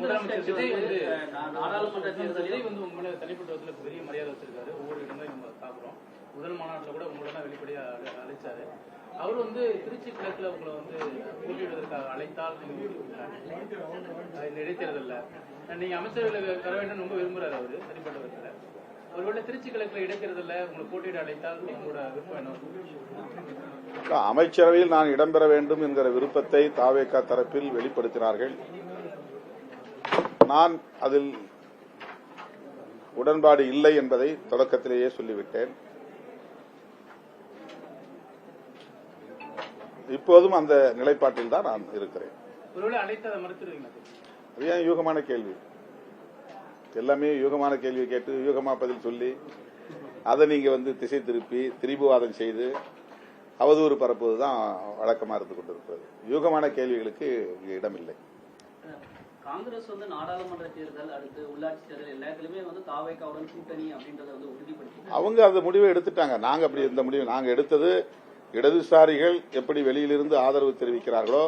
முதலமைச்சர் விஜய் வந்து நாடாளுமன்ற தேர்தலில் வந்து உங்களை தனிப்பட்ட விதத்தில் பெரிய மரியாதை வச்சிருக்காரு. ஒவ்வொரு இடங்களையும் நம்ம பார்க்குறோம். முதல் மாநாட்டில் கூட உங்களை தான் வெளிப்படையாக அழைச்சாரு. அவர் வந்து திருச்சி கிழக்கில் உங்களை வந்து போட்டியிடுவதற்காக அழைத்தால் இந்த இடைத்தேர்தலில் நீங்க அமைச்சர்களை தர வேண்டும் ரொம்ப விரும்புறாரு அவரு தனிப்பட்ட விதத்தில். ஒருவேளை திருச்சி கிழக்கில் இடைத்தேர்தலில் உங்களை போட்டியிட அழைத்தால் உங்களோட விருப்பம் என்ன? அமைச்சரவையில் நான் இடம்பெற வேண்டும் என்கிற விருப்பத்தை தாவேகா தரப்பில் வெளிப்படுத்தினார்கள். நான் அதில் உடன்பாடு இல்லை என்பதை தொடக்கத்திலேயே சொல்லிவிட்டேன். இப்போதும் அந்த நிலைப்பாட்டில் தான் நான் இருக்கிறேன். அது ஏன் யூகமான கேள்வி? எல்லாமே யூகமான கேள்வி கேட்டு யூகமா பதில் சொல்லி அதை நீங்க வந்து திசை திருப்பி திரிபுவாதம் செய்து அவதூறு பரப்புவதுதான் வழக்கமா இருந்து கொண்டிருக்கிறது. யூகமான கேள்விகளுக்கு இங்கே இடமில்லை. காங்கிரஸ் வந்து நாடாளுமன்ற தேர்தல் அடுத்து உள்ளாட்சி தேர்தல் எல்லாத்துலயுமே வந்து தாவேகாவுடன் கூட்டணி அப்படின்றத வந்து உறுதிப்படுத்தி அவங்க அந்த முடிவை எடுத்துட்டாங்க. நாங்க அப்படி இந்த முடிவை நாங்க எடுத்தது இடதுசாரிகள் எப்படி வெளியிலிருந்து ஆதரவு தெரிவிக்கிறார்களோ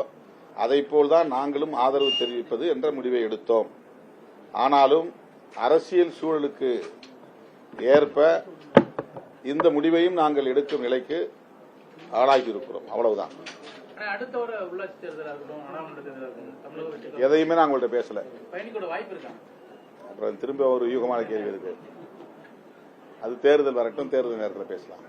அதை போல்தான் நாங்களும் ஆதரவு தெரிவிப்பது என்ற முடிவை எடுத்தோம். ஆனாலும் அரசியல் சூழலுக்கு ஏற்ப இந்த முடிவையும் நாங்கள் எடுக்கும் நிலைக்கு ஆளாகியிருக்கிறோம். அவ்வளவுதான். அடுத்த ஒரு உள்ளாட்சி தேர்தலாக இருக்கட்டும், நாடாளுமன்ற தேர்தலாக இருக்கட்டும், தமிழக எதையுமே நான் உங்கள்கிட்ட பேசல. பயணிக்கூட வாய்ப்பு இருக்கா? அப்புறம் திரும்ப ஒரு யூகமான கேள்வி இருக்கு. அது தேர்தல் வரட்டும், தேர்தல் நேரத்தில் பேசலாம்.